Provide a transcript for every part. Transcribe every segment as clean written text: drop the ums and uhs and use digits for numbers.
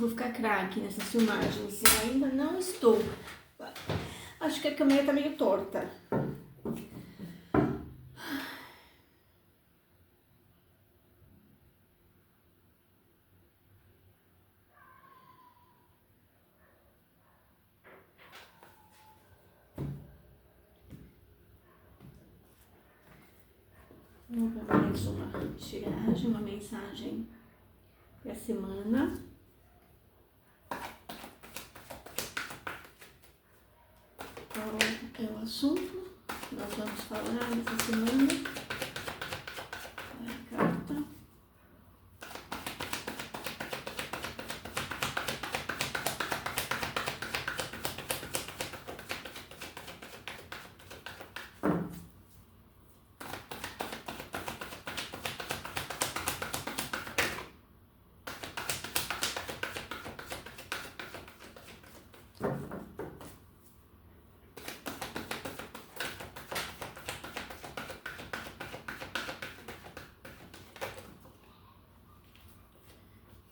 vou ficar craque nessas filmagens. Eu ainda não estou. Acho que a câmera tá meio torta. Vamos para mais uma tiragem, uma mensagem para a semana. Qual é o assunto que nós vamos falar essa semana? A carta.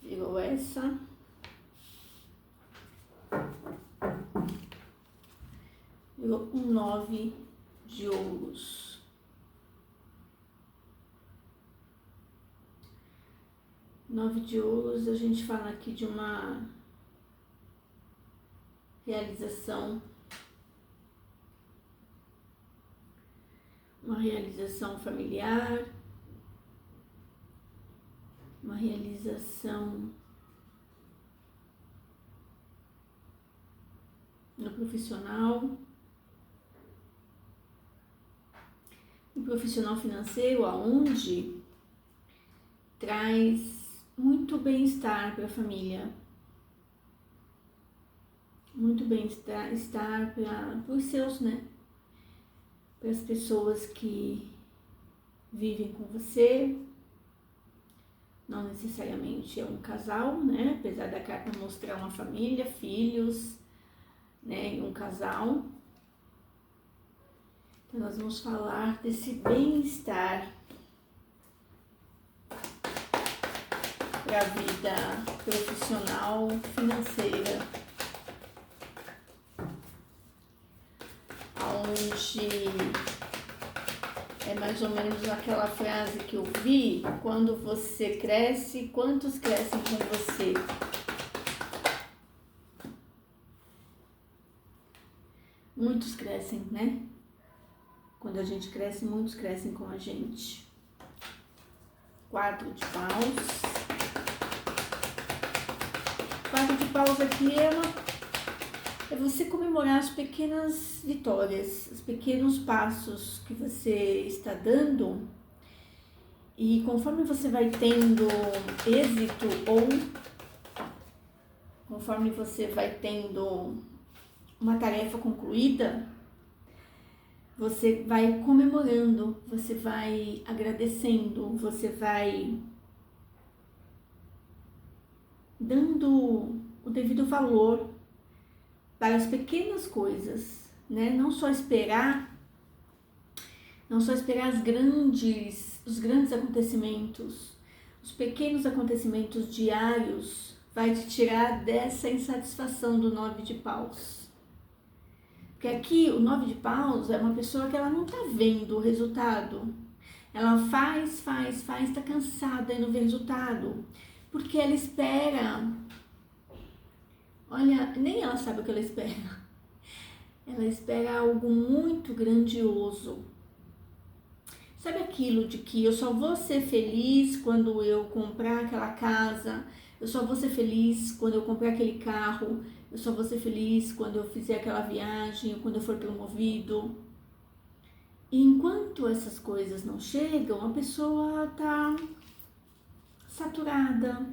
Virou essa. Virou um 9 de ouros. Nove de ouros, a gente fala aqui de uma realização familiar, uma realização no profissional, um profissional financeiro aonde traz muito bem-estar para a família, muito bem-estar para os seus, né? Para as pessoas que vivem com você. Não necessariamente é um casal, né? Apesar da carta mostrar uma família, filhos, né? E um casal. Então, nós vamos falar desse bem-estar para a vida profissional, financeira, onde é mais ou menos aquela frase que eu vi: quando você cresce, quantos crescem com você? Muitos crescem, né? Quando a gente cresce, muitos crescem com a gente. 4 de paus. 4 de paus aqui é você comemorar as pequenas vitórias, os pequenos passos que você está dando. E conforme você vai tendo êxito ou conforme você vai tendo uma tarefa concluída, você vai comemorando, você vai agradecendo, você vai dando o devido valor para as pequenas coisas, né? Não só esperar os grandes acontecimentos, os pequenos acontecimentos diários vai te tirar dessa insatisfação do 9 de paus. Porque aqui o 9 de paus é uma pessoa que ela não tá vendo o resultado. Ela faz, tá cansada e não vê resultado. Porque ela espera. Olha, nem ela sabe o que ela espera. Ela espera algo muito grandioso. Sabe aquilo de que eu só vou ser feliz quando eu comprar aquela casa, eu só vou ser feliz quando eu comprar aquele carro, eu só vou ser feliz quando eu fizer aquela viagem, quando eu for promovido. E enquanto essas coisas não chegam, a pessoa tá saturada,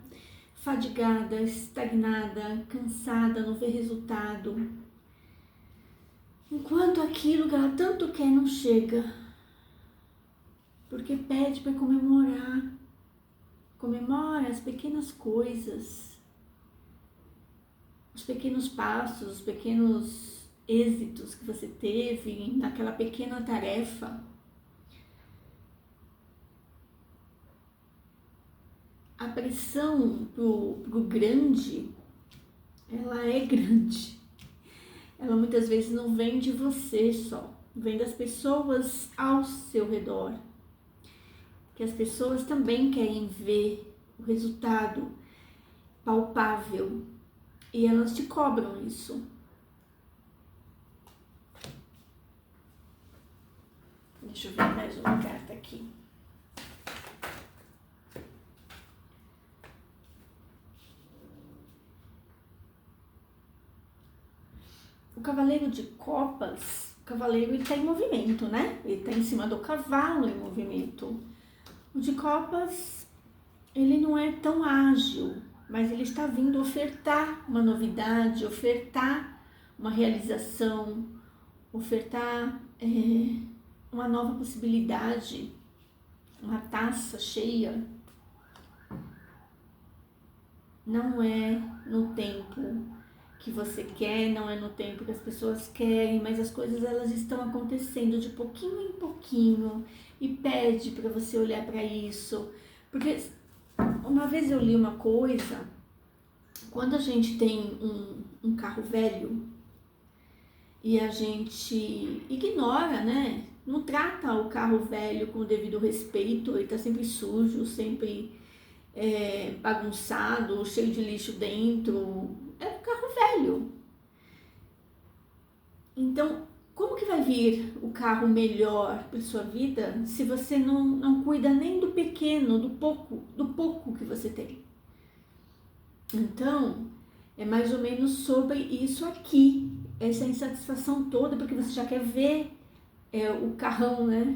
fadigada, estagnada, cansada, não vê resultado. Enquanto aquilo que ela tanto quer não chega, porque pede para comemorar. Comemora as pequenas coisas, os pequenos passos, os pequenos êxitos que você teve naquela pequena tarefa. A pressão pro grande ela é grande. Ela muitas vezes não vem de você só, vem das pessoas ao seu redor. Que as pessoas também querem ver o resultado palpável e elas te cobram isso. Deixa eu ver mais uma carta aqui. O cavaleiro de copas, o cavaleiro ele tá em movimento, né? Ele tá em cima do cavalo em movimento. O de copas, ele não é tão ágil, mas ele está vindo ofertar uma novidade, ofertar uma realização, ofertar uma nova possibilidade, uma taça cheia. Não é no tempo que você quer, não é no tempo que as pessoas querem, mas as coisas elas estão acontecendo de pouquinho em pouquinho e pede para você olhar para isso. Porque uma vez eu li uma coisa, quando a gente tem um carro velho e a gente ignora, né? Não trata o carro velho com o devido respeito, ele tá sempre sujo, sempre bagunçado, cheio de lixo dentro. É um carro velho. Então, como que vai vir o carro melhor para sua vida se você não cuida nem do pequeno, do pouco que você tem? Então, é mais ou menos sobre isso aqui, essa insatisfação toda, porque você já quer ver o carrão, né?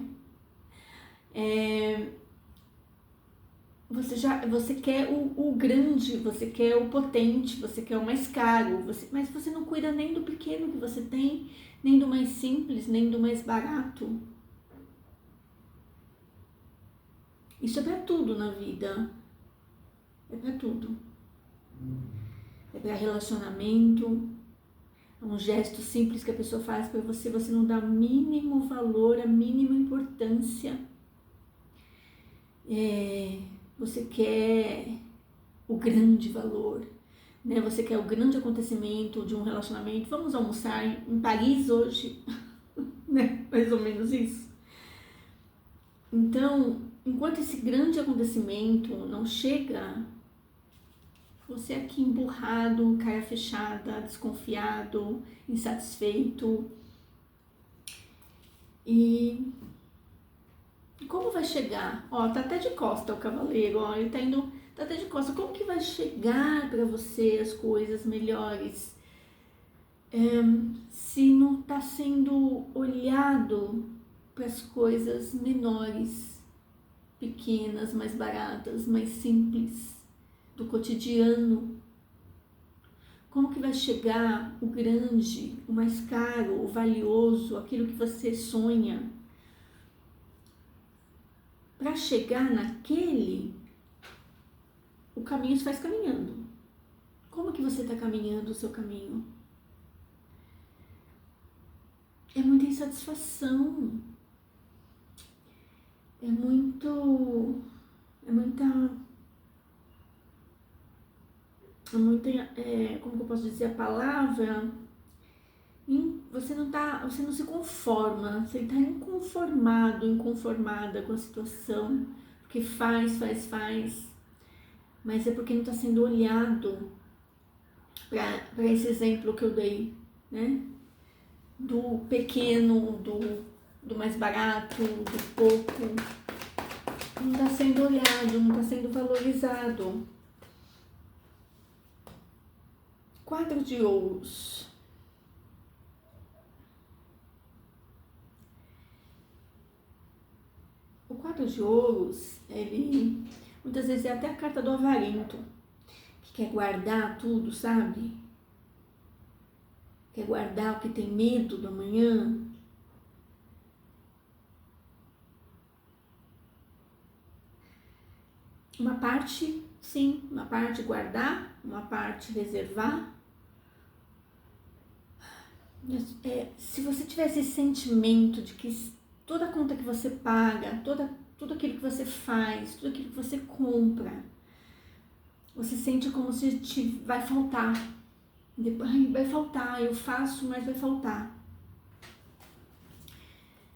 Você quer o grande, você quer o potente, você quer o mais caro, mas você não cuida nem do pequeno que você tem, nem do mais simples, nem do mais barato. Isso é pra tudo na vida. É pra tudo. É pra relacionamento. É um gesto simples que a pessoa faz pra você, você não dá o mínimo valor, a mínima importância. Você quer o grande valor, né? Você quer o grande acontecimento de um relacionamento. Vamos almoçar em Paris hoje, né? Mais ou menos isso. Então, enquanto esse grande acontecimento não chega, você aqui emburrado, cara fechada, desconfiado, insatisfeito. E como vai chegar? Ó, tá até de costa o cavaleiro, ó, ele tá até de costa. Como que vai chegar para você as coisas melhores? Se não tá sendo olhado para as coisas menores, pequenas, mais baratas, mais simples, do cotidiano. Como que vai chegar o grande, o mais caro, o valioso, aquilo que você sonha? Para chegar naquele, o caminho se faz caminhando. Como que você está caminhando o seu caminho? É muita insatisfação. É muita, como que eu posso dizer a palavra? Você não se conforma, você está inconformada com a situação, porque faz, mas é porque não está sendo olhado para esse exemplo que eu dei, né? Do pequeno, do mais barato, do pouco, não está sendo olhado, não está sendo valorizado. Quatro de ouros. O quadro de ouros, ele muitas vezes é até a carta do avarento, que quer guardar tudo, sabe? Quer guardar o que tem medo do amanhã. Uma parte, sim, uma parte guardar, uma parte reservar. Se você tiver esse sentimento de que toda a conta que você paga, tudo aquilo que você faz, tudo aquilo que você compra, você sente como se vai faltar. Depois, ai, vai faltar, eu faço, mas vai faltar.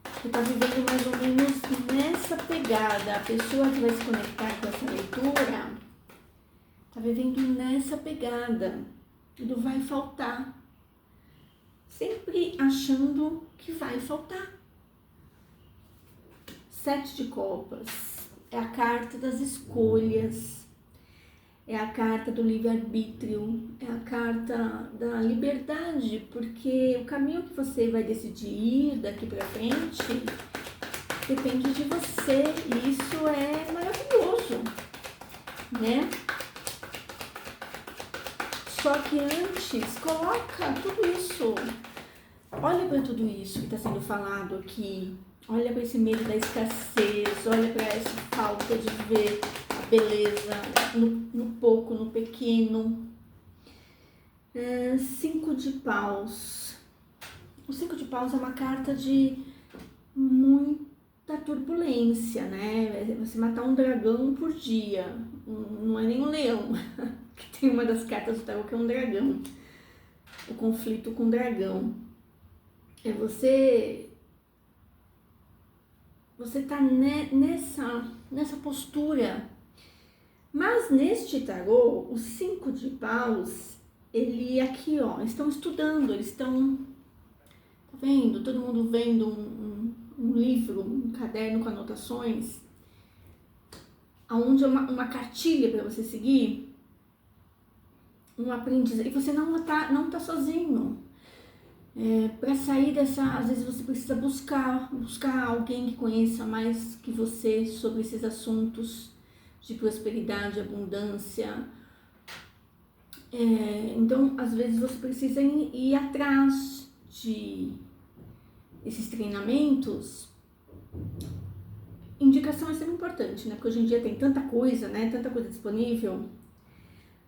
Você está vivendo mais ou menos nessa pegada. A pessoa que vai se conectar com essa leitura está vivendo nessa pegada. Tudo vai faltar. Sempre achando que vai faltar. 7 de copas. É a carta das escolhas. É a carta do livre-arbítrio. É a carta da liberdade. Porque o caminho que você vai decidir ir daqui para frente depende de você. E isso é maravilhoso, né? Só que antes, coloca tudo isso. Olha para tudo isso que está sendo falado aqui. Olha para esse medo da escassez. Olha para essa falta de ver a beleza no pouco, no pequeno. 5 de paus. O 5 de paus é uma carta de muita turbulência, né? É você matar um dragão por dia. Não é nem um leão. Que tem uma das cartas do tarô que é um dragão. O conflito com o dragão. É você tá nessa postura. Mas neste tarô, os 5 de paus, ele aqui, ó, estão estudando, eles estão, tá vendo? Todo mundo vendo um livro, um caderno com anotações, aonde é uma cartilha para você seguir, um aprendizado, e você não tá sozinho. Para sair dessa, às vezes você precisa buscar alguém que conheça mais que você sobre esses assuntos de prosperidade, abundância. Então, às vezes você precisa ir atrás de esses treinamentos. Indicação é sempre importante, né? Porque hoje em dia tem tanta coisa, né? Tanta coisa disponível.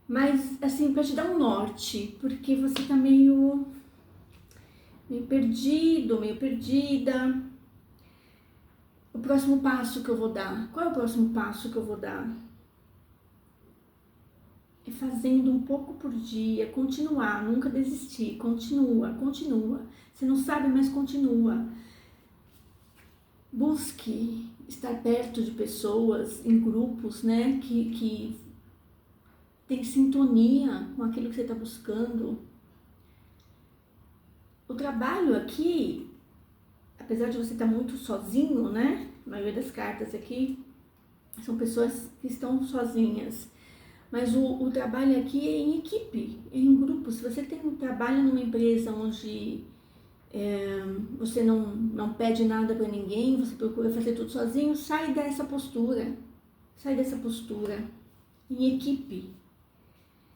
Mas, assim, para te dar um norte, porque você tá meio perdido, meio perdida. O próximo passo que eu vou dar? Qual é o próximo passo que eu vou dar? É fazendo um pouco por dia, continuar, nunca desistir, continua. Você não sabe, mas continua. Busque estar perto de pessoas, em grupos, né, que tem sintonia com aquilo que você está buscando. O trabalho aqui, apesar de você estar muito sozinho, né? A maioria das cartas aqui são pessoas que estão sozinhas. Mas o trabalho aqui é em equipe, é em grupo. Se você trabalha numa empresa onde você não pede nada para ninguém, você procura fazer tudo sozinho, sai dessa postura. Em equipe.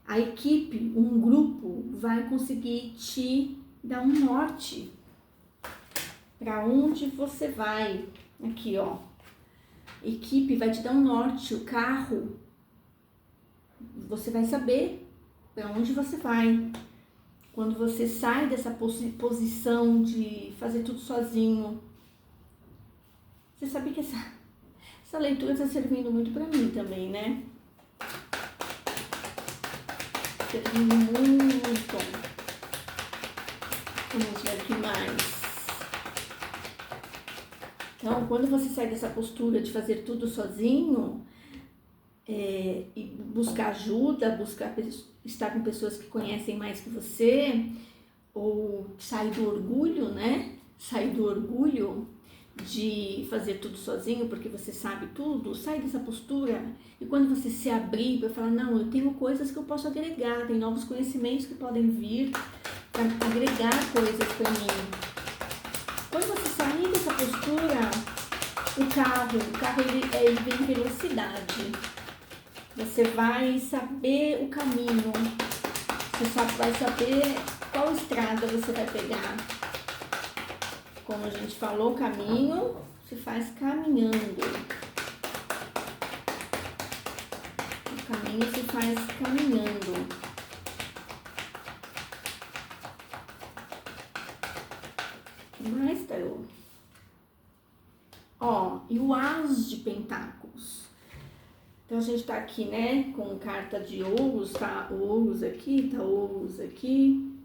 A equipe, um grupo, vai conseguir te dar um norte para onde você vai. Aqui, ó. Equipe vai te dar um norte. O carro, você vai saber para onde você vai. Quando você sai dessa posição de fazer tudo sozinho. Você sabe que essa leitura está servindo muito para mim também, né? Servindo muito. Vamos ver aqui mais. Então, quando você sai dessa postura de fazer tudo sozinho, e buscar ajuda, estar com pessoas que conhecem mais que você, ou sair do orgulho, né? Sair do orgulho de fazer tudo sozinho porque você sabe tudo, sai dessa postura. E quando você se abrir para falar, não, eu tenho coisas que eu posso agregar, tem novos conhecimentos que podem vir para agregar coisas para mim. Quando você sair dessa postura, o carro ele vem em velocidade. Você vai saber o caminho, você vai saber qual estrada você vai pegar. Como a gente falou, o caminho se faz caminhando. O caminho se faz caminhando. O que mais, tarô? Ó, e o As de Pentáculos. Então a gente tá aqui, né, com carta de ouros, tá ouros aqui, tá ouros aqui.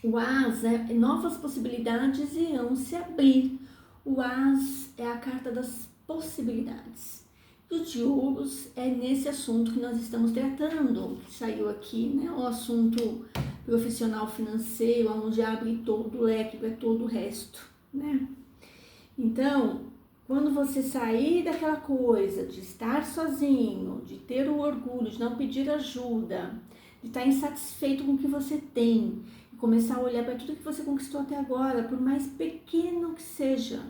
O As é novas possibilidades irão se abrir. O As é a carta das possibilidades. E o de ouros é nesse assunto que nós estamos tratando, que saiu aqui, né, o assunto profissional financeiro, onde abre todo o leque para todo o resto, né? Então, quando você sair daquela coisa de estar sozinho, de ter o orgulho, de não pedir ajuda, de estar insatisfeito com o que você tem, e começar a olhar para tudo que você conquistou até agora, por mais pequeno que seja,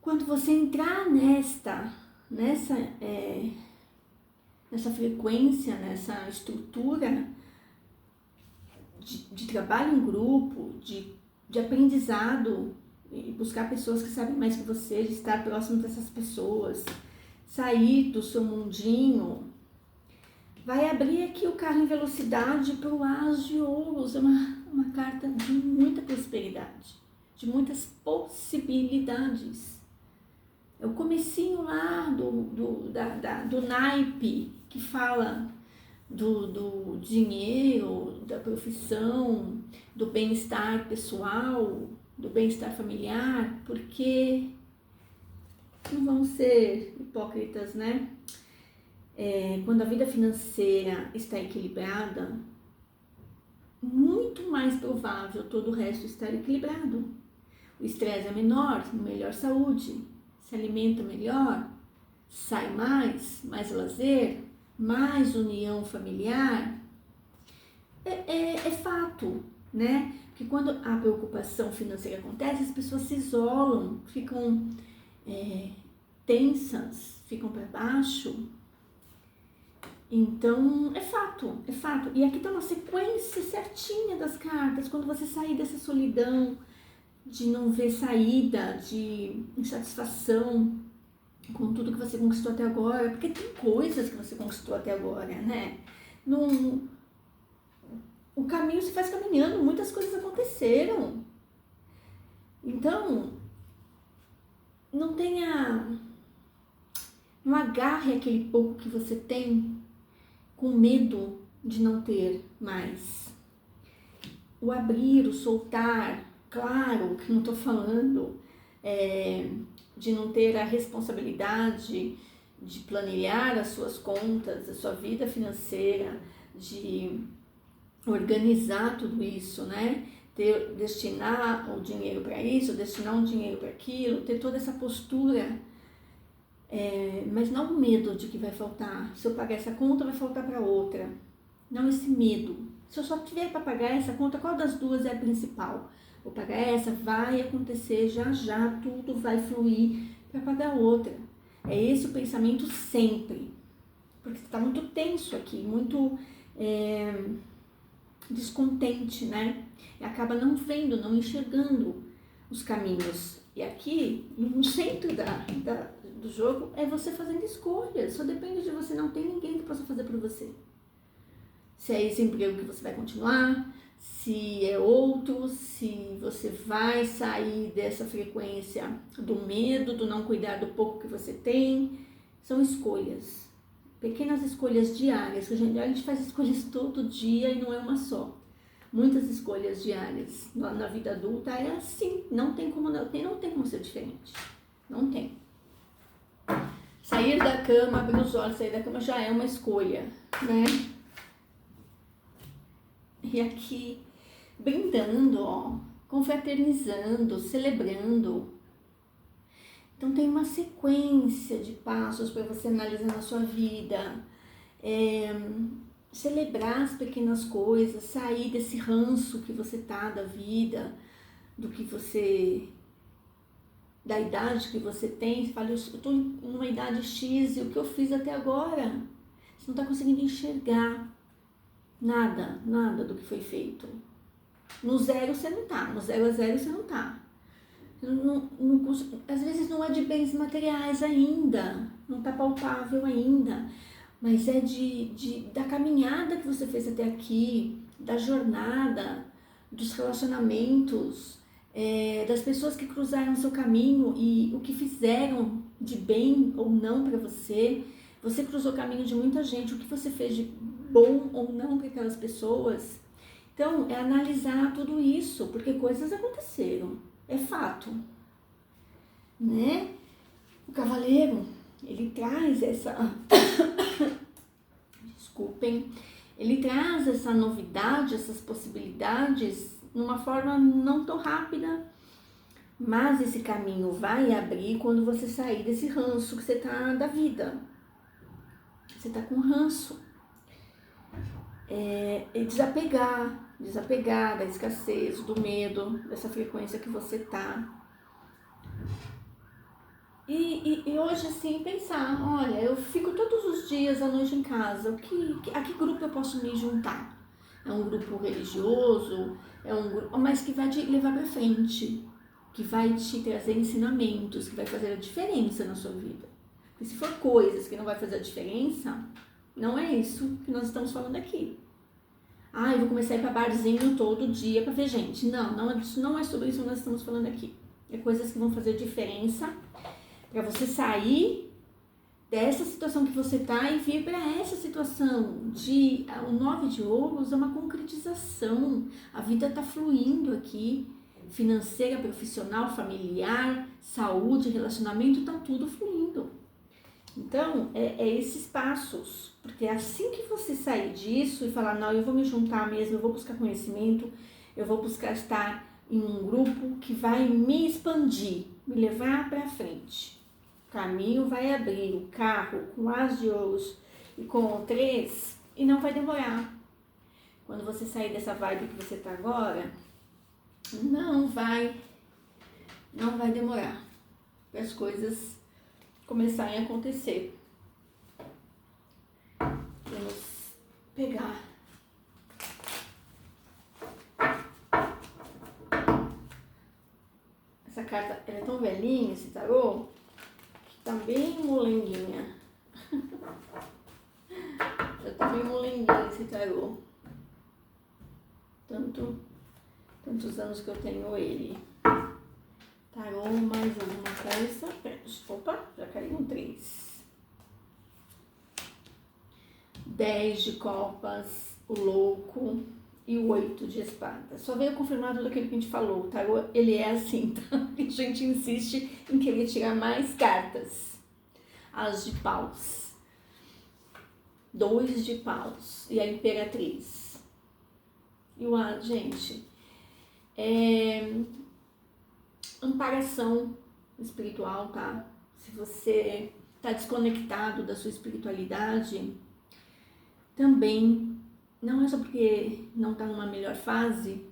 quando você entrar nessa frequência, nessa estrutura de trabalho em grupo, de aprendizado, e buscar pessoas que sabem mais que você, de estar próximo dessas pessoas, sair do seu mundinho, vai abrir aqui o carro em velocidade para o As de Ouros. É uma carta de muita prosperidade, de muitas possibilidades. É o comecinho lá do naipe que fala do dinheiro, da profissão, do bem-estar pessoal, do bem-estar familiar, porque não vamos ser hipócritas, né? Quando a vida financeira está equilibrada, muito mais provável todo o resto estar equilibrado. O estresse é menor, melhor saúde, se alimenta melhor, sai mais lazer, mais união familiar. É fato, né? Porque quando a preocupação financeira acontece, as pessoas se isolam, ficam tensas, ficam para baixo. Então, é fato. E aqui está uma sequência certinha das cartas. Quando você sair dessa solidão, de não ver saída, de insatisfação com tudo que você conquistou até agora, porque tem coisas que você conquistou até agora, né? O caminho se faz caminhando, muitas coisas aconteceram. Então, não agarre aquele pouco que você tem com medo de não ter mais. O abrir, o soltar, claro que não estou falando de não ter a responsabilidade de planilhar as suas contas, a sua vida financeira, de organizar tudo isso, né? Destinar o dinheiro para isso, destinar um dinheiro para aquilo, ter toda essa postura, mas não o medo de que vai faltar. Se eu pagar essa conta, vai faltar para outra. Não esse medo. Se eu só tiver para pagar essa conta, qual das duas é a principal? Vou pagar essa, vai acontecer já, tudo vai fluir para pagar a outra. É esse o pensamento sempre. Porque você está muito tenso aqui, muito descontente, né? E acaba não vendo, não enxergando os caminhos. E aqui, no centro do jogo, é você fazendo escolhas. Só depende de você, não tem ninguém que possa fazer por você. Se é esse emprego que você vai continuar, se é outro, se você vai sair dessa frequência do medo, do não cuidar do pouco que você tem. São escolhas. Pequenas escolhas diárias, que a gente faz escolhas todo dia e não é uma só. Muitas escolhas diárias na vida adulta é assim, não tem como ser diferente. Não tem. Sair da cama, abrir os olhos, sair da cama já é uma escolha, né? E aqui, brindando, ó, confraternizando, celebrando. Então tem uma sequência de passos para você analisar na sua vida, celebrar as pequenas coisas, sair desse ranço que você tá da vida, da idade que você tem. Você fala, eu tô numa idade X e o que eu fiz até agora? Você não tá conseguindo enxergar nada do que foi feito. No zero você não tá, no 0 a 0 você não tá. Às vezes não é de bens materiais ainda, não tá palpável ainda, mas é da caminhada que você fez até aqui, da jornada, dos relacionamentos, das pessoas que cruzaram seu caminho e o que fizeram de bem ou não para você. Você cruzou o caminho de muita gente, o que você fez de bom ou não para aquelas pessoas. Então, é analisar tudo isso, porque coisas aconteceram, é fato, né? O cavaleiro, ele traz desculpem, ele traz essa novidade, essas possibilidades, numa forma não tão rápida, mas esse caminho vai abrir quando você sair desse ranço que você tá da vida. Você tá com ranço. E desapegar da escassez, do medo, dessa frequência que você tá. E hoje, assim, pensar, olha, eu fico todos os dias à noite em casa, a que grupo eu posso me juntar? É um grupo religioso, é um grupo, mas que vai te levar para frente, que vai te trazer ensinamentos, que vai fazer a diferença na sua vida. Porque se for coisas que não vai fazer a diferença, não é isso que nós estamos falando aqui. Eu vou começar a ir para barzinho todo dia para ver gente. Não é sobre isso que nós estamos falando aqui. É coisas que vão fazer diferença para você sair dessa situação que você tá e vir para essa situação o 9 de ouros é uma concretização. A vida tá fluindo aqui, financeira, profissional, familiar, saúde, relacionamento, tá tudo fluindo. Então, é esses passos, porque assim que você sair disso e falar, não, eu vou me juntar mesmo, eu vou buscar conhecimento, eu vou buscar estar em um grupo que vai me expandir, me levar para frente. O caminho vai abrir, o carro com as de ouros e com o 3, e não vai demorar. Quando você sair dessa vibe que você tá agora, não vai demorar para as coisas começarem a acontecer. Vamos pegar essa carta. Ela é tão velhinha, esse tarô, que tá bem molenguinha. Já tá bem molenguinha esse tarô. Tantos anos que eu tenho ele. Tarô, mais alguma coisa. Opa, já caiu um 3. 10 de copas, o louco e o 8 de espadas. Só veio confirmar tudo aquilo que a gente falou. O tarô, ele é assim, tá? A gente insiste em querer tirar mais cartas. As de paus. 2 de paus e a imperatriz. E o gente, amparação espiritual, tá? Se você tá desconectado da sua espiritualidade, também, não é só porque não tá numa melhor fase,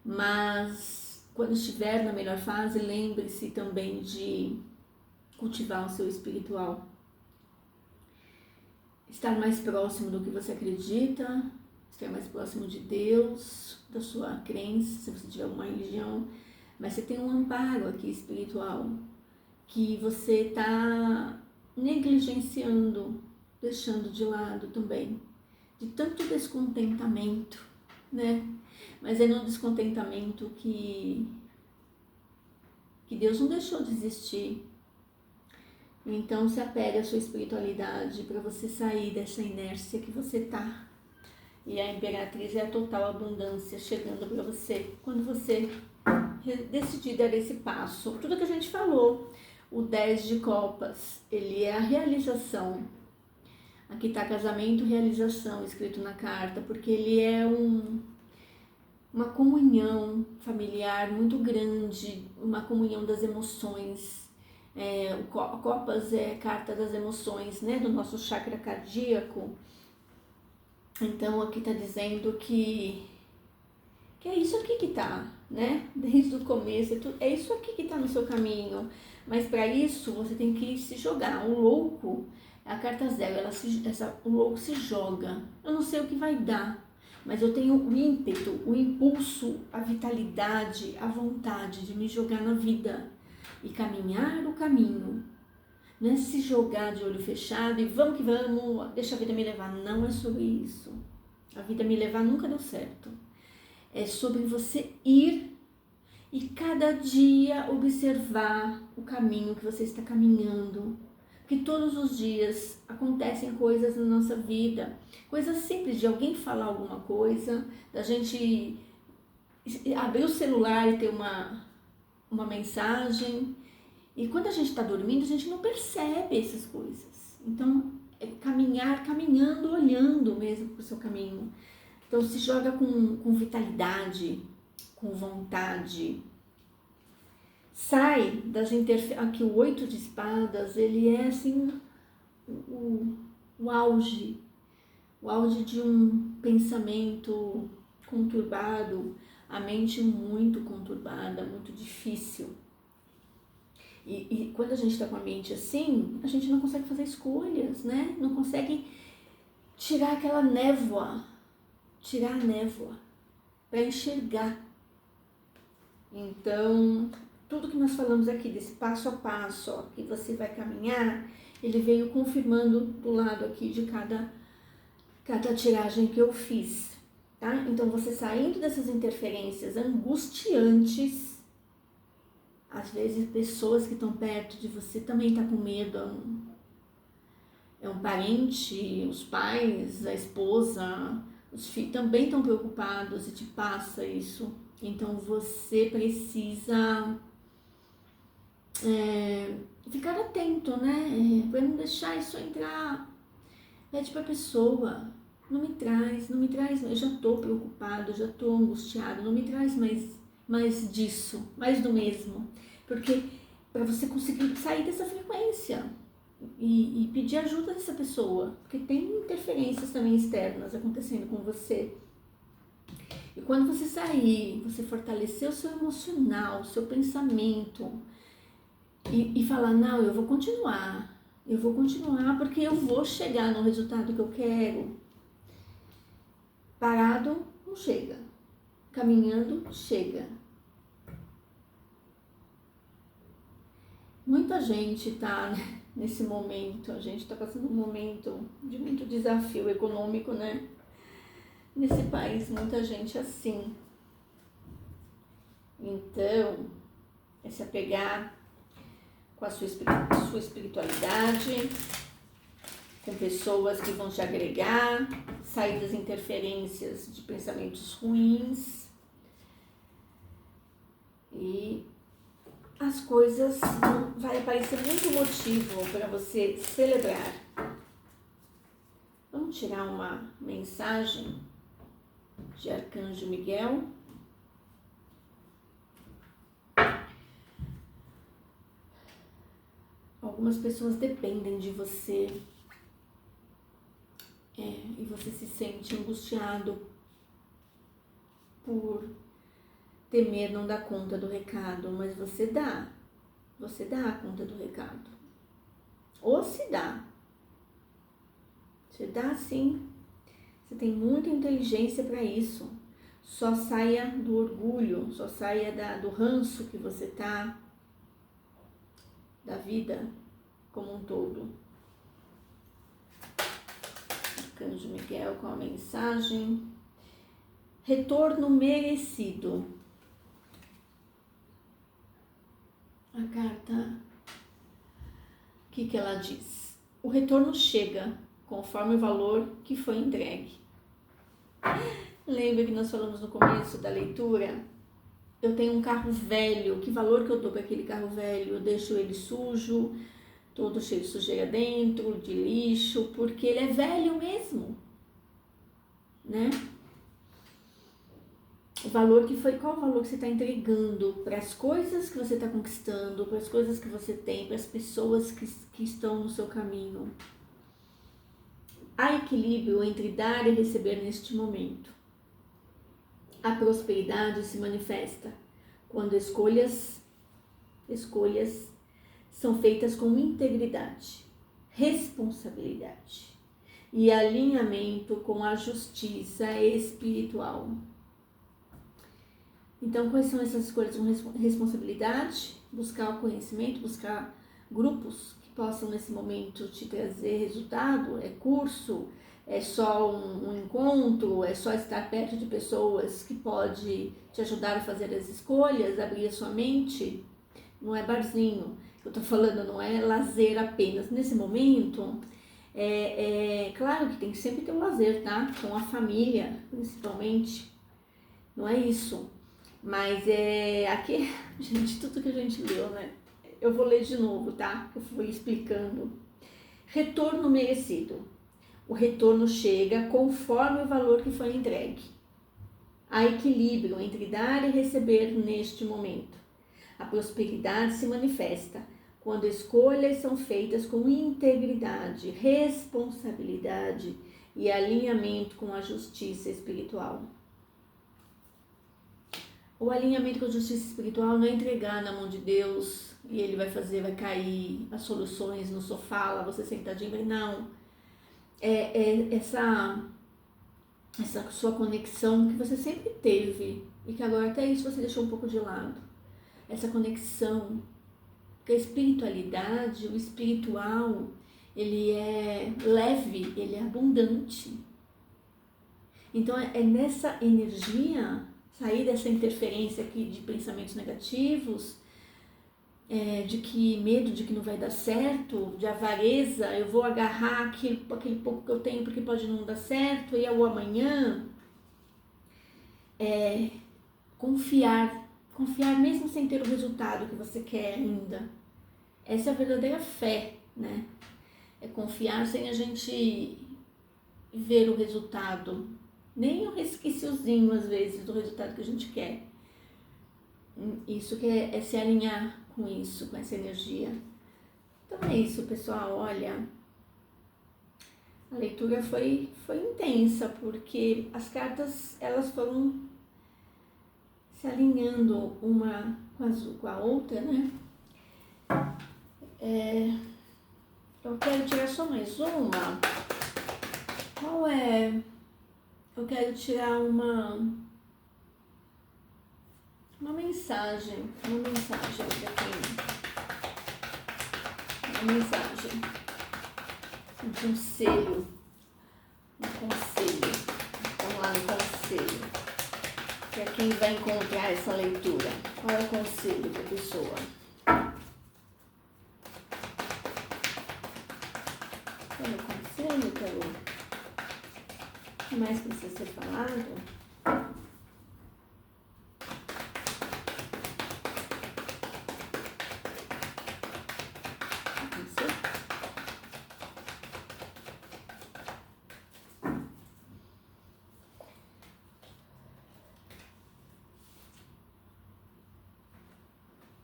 mas quando estiver na melhor fase, lembre-se também de cultivar o seu espiritual. Estar mais próximo do que você acredita, estar mais próximo de Deus, da sua crença, se você tiver alguma religião, mas você tem um amparo aqui espiritual que você está negligenciando, deixando de lado também, de tanto descontentamento, né? Mas é no descontentamento que Deus não deixou de existir. Então se apega à sua espiritualidade para você sair dessa inércia que você tá. E a imperatriz é a total abundância chegando para você quando você decidir dar esse passo. Tudo que a gente falou, o 10 de copas, ele é a realização. Aqui está casamento, realização, escrito na carta, porque ele é uma comunhão familiar muito grande, uma comunhão das emoções. Copas é carta das emoções, né, do nosso chakra cardíaco. Então aqui está dizendo que é isso aqui que tá, né? Desde o começo, é isso aqui que tá no seu caminho. Mas para isso você tem que se jogar. O louco, a carta 0, o louco se joga. Eu não sei o que vai dar, mas eu tenho o ímpeto, o impulso, a vitalidade, a vontade de me jogar na vida e caminhar o caminho. Não é se jogar de olho fechado e vamos que vamos, deixa a vida me levar. Não é sobre isso. A vida me levar nunca deu certo. É sobre você ir e cada dia observar o caminho que você está caminhando. Porque todos os dias acontecem coisas na nossa vida, coisas simples, de alguém falar alguma coisa, da gente abrir o celular e ter uma mensagem. E quando a gente está dormindo, a gente não percebe essas coisas. Então, é caminhando, olhando mesmo para o seu caminho. Então, se joga com vitalidade, com vontade. Sai das interferências. Aqui o 8 de espadas, ele é assim o auge de um pensamento conturbado, a mente muito conturbada, muito difícil. E quando a gente está com a mente assim, a gente não consegue fazer escolhas, né? Não consegue tirar aquela névoa, tirar a névoa para enxergar. Então, tudo que nós falamos aqui, desse passo a passo, ó, que você vai caminhar, ele veio confirmando do lado aqui de cada tiragem que eu fiz, tá? Então, você saindo dessas interferências angustiantes, às vezes pessoas que estão perto de você também estão com medo, é um parente, os pais, a esposa, os filhos também estão preocupados e te passa isso. Então, você precisa ficar atento, né? Para não deixar isso entrar. Pede para a pessoa, não me traz, eu já estou preocupado, já estou angustiado, não me traz mais disso, mais do mesmo. Porque para você conseguir sair dessa frequência e pedir ajuda dessa pessoa, porque tem interferências também externas acontecendo com você. E quando você sair, você fortalecer o seu emocional, o seu pensamento e falar, não, eu vou continuar porque eu vou chegar no resultado que eu quero. Parado, não chega. Caminhando, chega. Muita gente está nesse momento, a gente está passando um momento de muito desafio econômico, né? Nesse país, muita gente assim. Então, é se apegar com a sua espiritualidade, com pessoas que vão te agregar, sair das interferências de pensamentos ruins. E as coisas vai aparecer muito motivo para você celebrar. Vamos tirar uma mensagem de Arcanjo Miguel. Algumas pessoas dependem de você e você se sente angustiado por temer não dar conta do recado, mas você dá a conta do recado. Ou se dá. Você dá sim. Você tem muita inteligência para isso. Só saia do orgulho, só saia do ranço que você tá, da vida como um todo. Arcanjo Miguel com a mensagem: retorno merecido. A carta, o que ela diz? O retorno chega conforme o valor que foi entregue. Lembra que nós falamos no começo da leitura? Eu tenho um carro velho, que valor que eu dou para aquele carro velho? Eu deixo ele sujo, todo cheio de sujeira dentro, de lixo, porque ele é velho mesmo, né? O valor que foi, qual o valor que você está entregando para as coisas que você está conquistando, para as coisas que você tem, para as pessoas que estão no seu caminho. Há equilíbrio entre dar e receber neste momento. A prosperidade se manifesta quando escolhas são feitas com integridade, responsabilidade e alinhamento com a justiça espiritual. Então, quais são essas escolhas com responsabilidade? Buscar o conhecimento, buscar grupos que possam nesse momento te trazer resultado, curso, é só um encontro, é só estar perto de pessoas que pode te ajudar a fazer as escolhas, abrir a sua mente. Não é barzinho. Eu tô falando, não é lazer apenas. Nesse momento, claro que tem que sempre ter um lazer, tá? Com a família, principalmente. Não é isso. Mas aqui, gente, tudo que a gente leu, né? Eu vou ler de novo, tá? Eu fui explicando. Retorno merecido. O retorno chega conforme o valor que foi entregue. Há equilíbrio entre dar e receber neste momento. A prosperidade se manifesta quando escolhas são feitas com integridade, responsabilidade e alinhamento com a justiça espiritual. O alinhamento com a justiça espiritual não é entregar na mão de Deus e Ele vai cair as soluções no sofá, lá você sentadinho, não. Essa sua conexão que você sempre teve e que agora até isso você deixou um pouco de lado. Essa conexão, porque a espiritualidade, o espiritual, ele é leve, ele é abundante. Então é nessa energia, sair dessa interferência aqui de pensamentos negativos, de que medo de que não vai dar certo, de avareza, eu vou agarrar aquele pouco que eu tenho porque pode não dar certo, e ao amanhã, confiar mesmo sem ter o resultado que você quer ainda. Essa é a verdadeira fé, né? É confiar sem a gente ver o resultado, nem o resquiciozinho às vezes do resultado que a gente quer. Isso que é se alinhar com isso, com essa energia. Então é isso, pessoal. Olha, a leitura foi intensa, porque as cartas elas foram se alinhando uma com a outra, né? Eu quero tirar só mais uma. Qual é? Eu quero tirar uma mensagem para quem? Uma mensagem, um conselho. Vamos lá no conselho. Para quem vai encontrar essa leitura. Qual é o conselho para a pessoa? Qual é o conselho, Carol? O que mais precisa ser falado?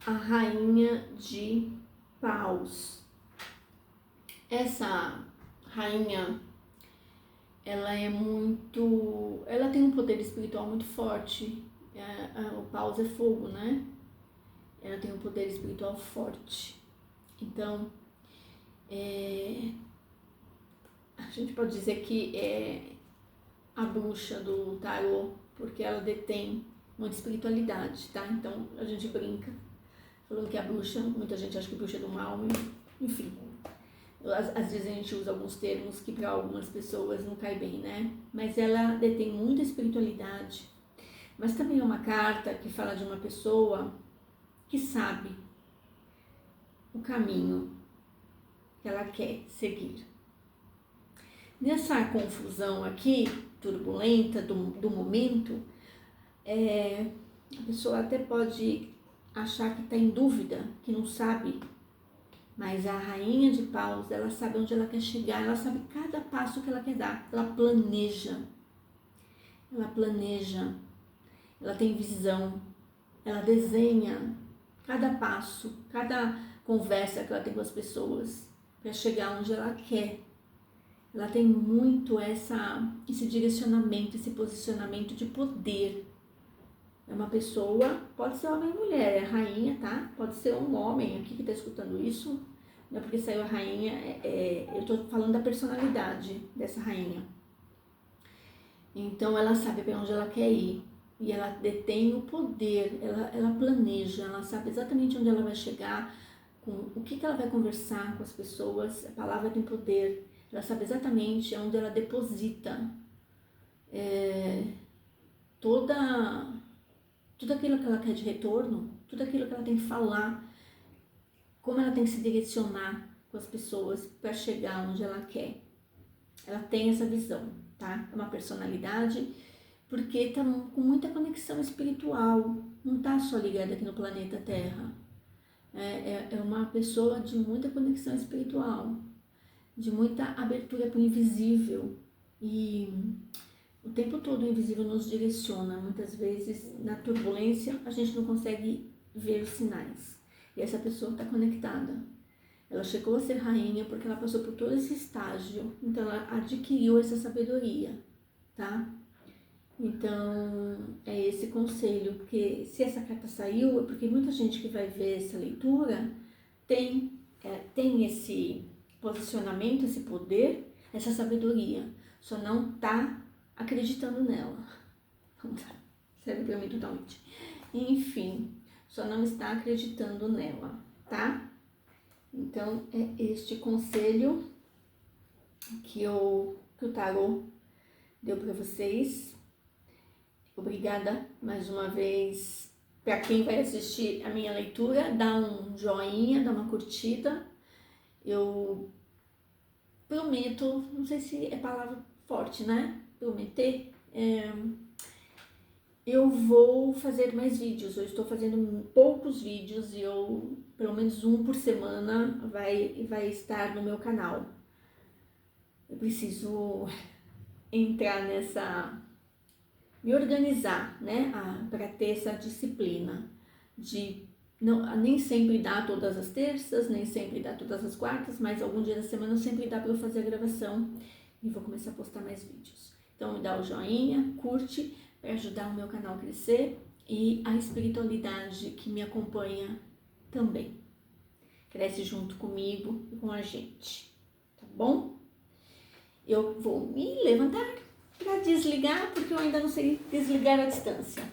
A Rainha de Paus. Essa rainha, ela tem um poder espiritual muito forte. O Paus é fogo, né? Ela tem um poder espiritual forte. Então, a gente pode dizer que é a bruxa do tarô, porque ela detém muita espiritualidade, tá? Então, a gente brinca falando que a bruxa, muita gente acha que bruxa é do mal, enfim. Às vezes a gente usa alguns termos que para algumas pessoas não cai bem, né? Mas ela detém muita espiritualidade. Mas também é uma carta que fala de uma pessoa que sabe o caminho que ela quer seguir. Nessa confusão aqui, turbulenta do momento, a pessoa até pode achar que está em dúvida, que não sabe, mas a Rainha de Paus, ela sabe onde ela quer chegar, ela sabe cada passo que ela quer dar, ela planeja, ela tem visão, ela desenha cada passo, cada conversa que ela tem com as pessoas para chegar onde ela quer. Ela tem muito esse direcionamento, esse posicionamento de poder. É uma pessoa, pode ser homem ou mulher, é rainha, tá? Pode ser um homem aqui que tá escutando isso, não é porque saiu a rainha, eu tô falando da personalidade dessa rainha. Então ela sabe para onde ela quer ir e ela detém o poder, ela planeja, ela sabe exatamente onde ela vai chegar, com o que ela vai conversar com as pessoas. A palavra tem poder, Ela sabe exatamente onde ela deposita toda tudo aquilo que ela quer de retorno, tudo aquilo que ela tem que falar, como ela tem que se direcionar com as pessoas para chegar onde ela quer. Ela tem essa visão, tá? É uma personalidade, porque tá com muita conexão espiritual, não tá só ligada aqui no planeta Terra. É uma pessoa de muita conexão espiritual, de muita abertura para o invisível, e o tempo todo o invisível nos direciona. Muitas vezes, na turbulência, a gente não consegue ver os sinais. E essa pessoa está conectada. Ela chegou a ser rainha porque ela passou por todo esse estágio. Então, ela adquiriu essa sabedoria, tá? Então, é esse conselho. Porque se essa carta saiu, é porque muita gente que vai ver essa leitura tem esse posicionamento, esse poder, essa sabedoria. Só não tá acreditando nela. Não tá. Serve pra mim totalmente. Enfim, só não está acreditando nela, tá? Então, é este conselho que o tarô deu para vocês. Obrigada mais uma vez. Para quem vai assistir a minha leitura, dá um joinha, dá uma curtida. Eu prometo, não sei se é palavra forte, né? Prometer. Eu vou fazer mais vídeos. Eu estou fazendo poucos vídeos e pelo menos um por semana vai estar no meu canal. Eu preciso entrar me organizar, né, para ter essa disciplina de nem sempre dá todas as terças, nem sempre dá todas as quartas, mas algum dia da semana sempre dá para eu fazer a gravação e vou começar a postar mais vídeos. Então me dá o joinha, curte, para ajudar o meu canal a crescer e a espiritualidade que me acompanha também. Cresce junto comigo e com a gente, tá bom? Eu vou me levantar para desligar, porque eu ainda não sei desligar à distância.